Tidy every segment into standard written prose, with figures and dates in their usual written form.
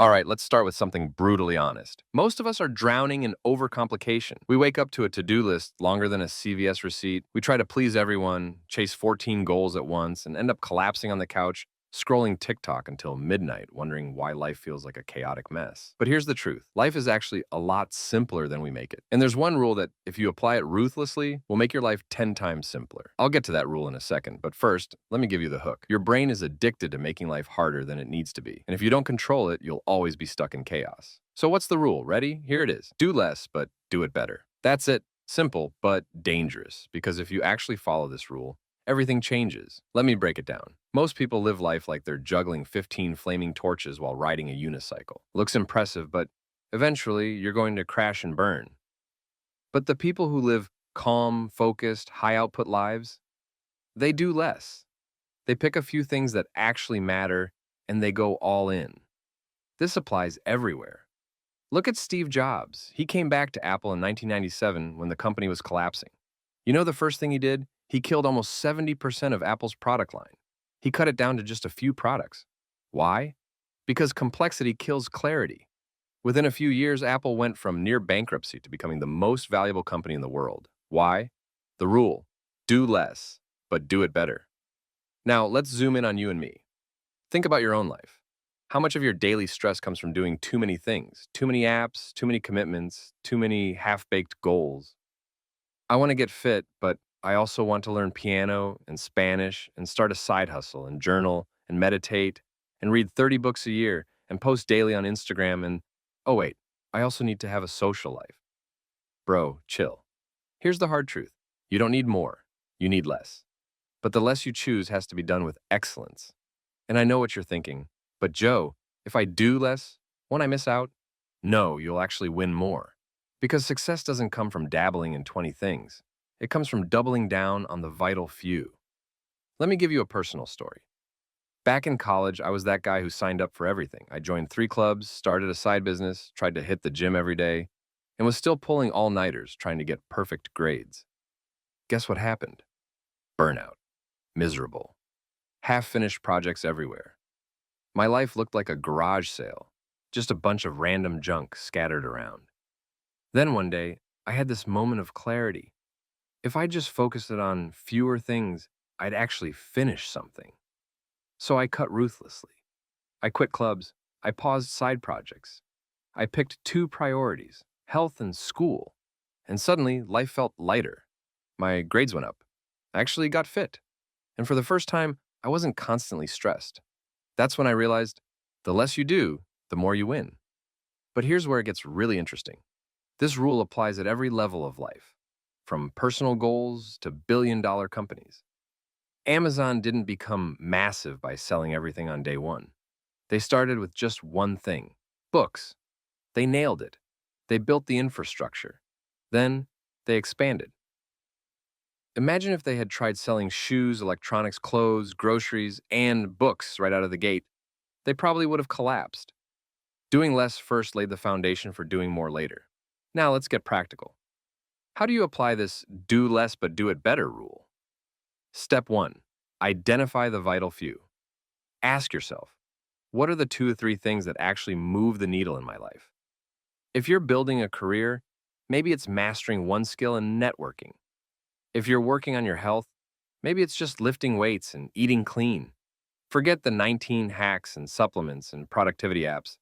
All right, let's start with something brutally honest. Most of us are drowning in overcomplication. We wake up to a to-do list longer than a CVS receipt. We try to please everyone, chase 14 goals at once, and end up collapsing on the couch, scrolling TikTok until midnight, wondering why life feels like a chaotic mess. But here's the truth. Life is actually a lot simpler than we make it. And there's one rule that, if you apply it ruthlessly, will make your life 10 times simpler. I'll get to that rule in a second, but first, let me give you the hook. Your brain is addicted to making life harder than it needs to be. And if you don't control it, you'll always be stuck in chaos. So what's the rule? Ready? Here it is. Do less, but do it better. That's it. Simple, but dangerous. Because if you actually follow this rule, everything changes. Let me break it down. Most people live life like they're juggling 15 flaming torches while riding a unicycle. Looks impressive, but eventually you're going to crash and burn. But the people who live calm, focused, high-output lives, they do less. They pick a few things that actually matter, and they go all in. This applies everywhere. Look at Steve Jobs. He came back to Apple in 1997 when the company was collapsing. You know the first thing he did? He killed almost 70% of Apple's product line. He cut it down to just a few products. Why? Because complexity kills clarity. Within a few years, Apple went from near bankruptcy to becoming the most valuable company in the world. Why? The rule: do less, but do it better. Now, let's zoom in on you and me. Think about your own life. How much of your daily stress comes from doing too many things? Too many apps, too many commitments, too many half-baked goals? I want to get fit, but I also want to learn piano and Spanish and start a side hustle and journal and meditate and read 30 books a year and post daily on Instagram and, oh wait, I also need to have a social life. Bro, chill. Here's the hard truth. You don't need more. You need less. But the less you choose has to be done with excellence. And I know what you're thinking, but Joe, if I do less, won't I miss out? No, you'll actually win more. Because success doesn't come from dabbling in 20 things. It comes from doubling down on the vital few. Let me give you a personal story. Back in college, I was that guy who signed up for everything. I joined 3 clubs, started a side business, tried to hit the gym every day, and was still pulling all-nighters trying to get perfect grades. Guess what happened? Burnout. Miserable. Half-finished projects everywhere. My life looked like a garage sale, just a bunch of random junk scattered around. Then one day, I had this moment of clarity. If I just focused it on fewer things, I'd actually finish something. So I cut ruthlessly. I quit clubs. I paused side projects. I picked 2 priorities, health and school. And suddenly, life felt lighter. My grades went up. I actually got fit. And for the first time, I wasn't constantly stressed. That's when I realized the less you do, the more you win. But here's where it gets really interesting. This rule applies at every level of life, from personal goals to billion-dollar companies. Amazon didn't become massive by selling everything on day one. They started with just one thing: books. They nailed it. They built the infrastructure. Then they expanded. Imagine if they had tried selling shoes, electronics, clothes, groceries, and books right out of the gate. They probably would have collapsed. Doing less first laid the foundation for doing more later. Now let's get practical. How do you apply this do less but do it better rule? Step 1. Identify the vital few. Ask yourself, what are the 2 or 3 things that actually move the needle in my life? If you're building a career, maybe it's mastering one skill in networking. If you're working on your health, maybe it's just lifting weights and eating clean. Forget the 19 hacks and supplements and productivity apps.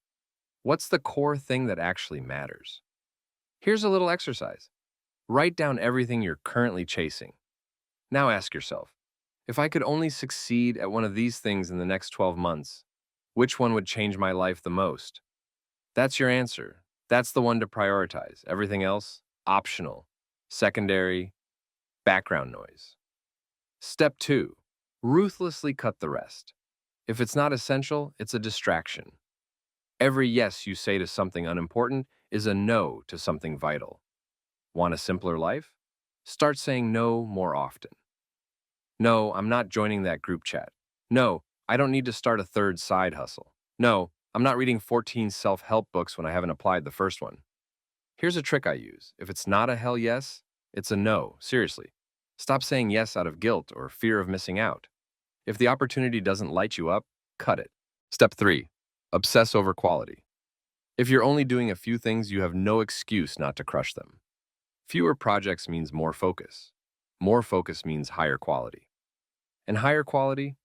What's the core thing that actually matters? Here's a little exercise. Write down everything you're currently chasing. Now ask yourself, if I could only succeed at one of these things in the next 12 months, which one would change my life the most? That's your answer. That's the one to prioritize. Everything else, optional, secondary, background noise. Step 2. Ruthlessly cut the rest. If it's not essential, it's a distraction. Every yes you say to something unimportant is a no to something vital. Want a simpler life? Start saying no more often. No, I'm not joining that group chat. No, I don't need to start a 3rd side hustle. No, I'm not reading 14 self-help books when I haven't applied the first one. Here's a trick I use. If it's not a hell yes, it's a no. Seriously. Stop saying yes out of guilt or fear of missing out. If the opportunity doesn't light you up, cut it. Step 3. Obsess over quality. If you're only doing a few things, you have no excuse not to crush them. Fewer projects means more focus. More focus means higher quality. And higher quality,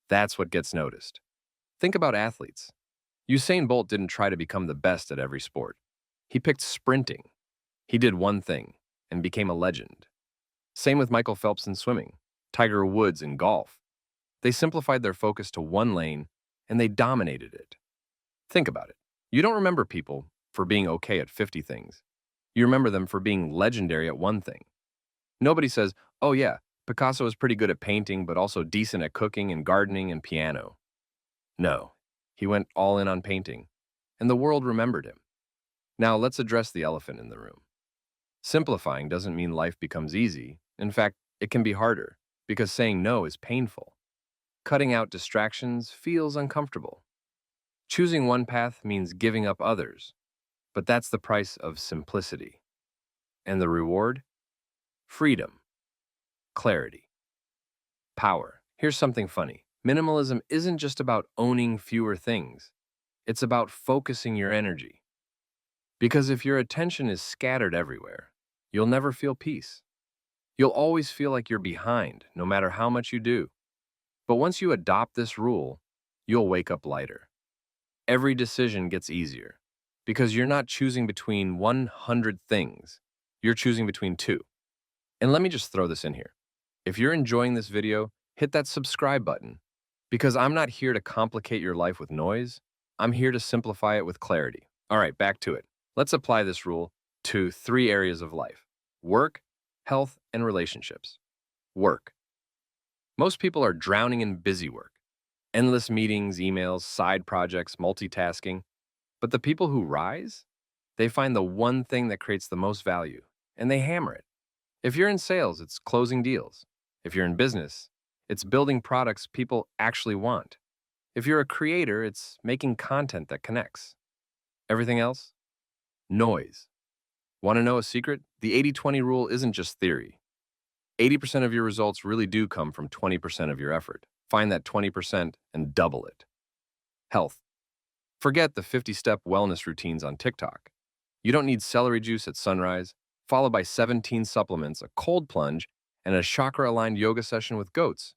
that's what gets noticed. Think about athletes. Usain Bolt didn't try to become the best at every sport. He picked sprinting. He did one thing and became a legend. Same with Michael Phelps in swimming, Tiger Woods in golf. They simplified their focus to one lane and they dominated it. Think about it. You don't remember people for being okay at 50 things. You remember them for being legendary at one thing. Nobody says, oh yeah, Picasso is pretty good at painting, but also decent at cooking and gardening and piano. No, he went all in on painting, and the world remembered him. Now let's address the elephant in the room. Simplifying doesn't mean life becomes easy. In fact, it can be harder, because saying no is painful. Cutting out distractions feels uncomfortable. Choosing one path means giving up others, but that's the price of simplicity. And the reward? Freedom, clarity, power. Here's something funny. Minimalism isn't just about owning fewer things. It's about focusing your energy. Because if your attention is scattered everywhere, you'll never feel peace. You'll always feel like you're behind, no matter how much you do. But once you adopt this rule, you'll wake up lighter. Every decision gets easier because you're not choosing between 100 things. You're choosing between two. And let me just throw this in here. If you're enjoying this video, hit that subscribe button because I'm not here to complicate your life with noise. I'm here to simplify it with clarity. All right, back to it. Let's apply this rule to 3 areas of life: work, health, and relationships. Work. Most people are drowning in busy work. Endless meetings, emails, side projects, multitasking. But the people who rise, they find the one thing that creates the most value, and they hammer it. If you're in sales, it's closing deals. If you're in business, it's building products people actually want. If you're a creator, it's making content that connects. Everything else? Noise. Want to know a secret? The 80-20 rule isn't just theory. 80% of your results really do come from 20% of your effort. Find that 20% and double it. Health. Forget the 50-step wellness routines on TikTok. You don't need celery juice at sunrise, followed by 17 supplements, a cold plunge, and a chakra-aligned yoga session with goats.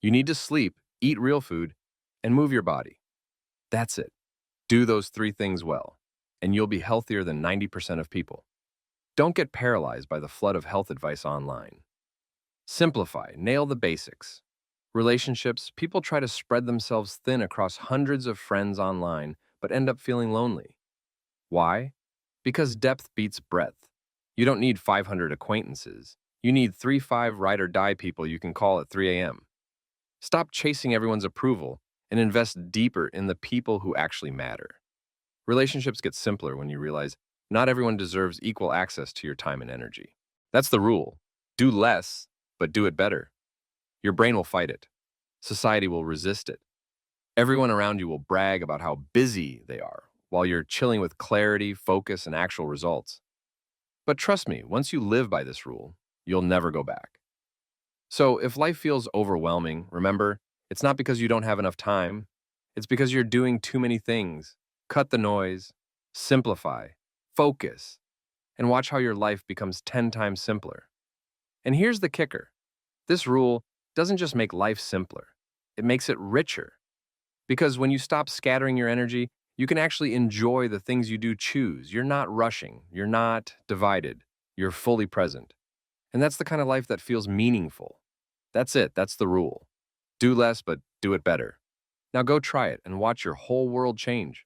You need to sleep, eat real food, and move your body. That's it. Do those 3 things well, and you'll be healthier than 90% of people. Don't get paralyzed by the flood of health advice online. Simplify, nail the basics. Relationships, people try to spread themselves thin across hundreds of friends online, but end up feeling lonely. Why? Because depth beats breadth. You don't need 500 acquaintances. You need 3-5 ride or die people you can call at 3 a.m. Stop chasing everyone's approval and invest deeper in the people who actually matter. Relationships get simpler when you realize not everyone deserves equal access to your time and energy. That's the rule. Do less, but do it better. Your brain will fight it. Society will resist it. Everyone around you will brag about how busy they are, while you're chilling with clarity, focus, and actual results. But trust me, once you live by this rule, you'll never go back. So if life feels overwhelming, remember, it's not because you don't have enough time. It's because you're doing too many things. Cut the noise, simplify, focus, and watch how your life becomes 10 times simpler. And here's the kicker. This rule doesn't just make life simpler. It makes it richer. Because when you stop scattering your energy, you can actually enjoy the things you do choose. You're not rushing. You're not divided. You're fully present. And that's the kind of life that feels meaningful. That's it. That's the rule. Do less, but do it better. Now go try it and watch your whole world change.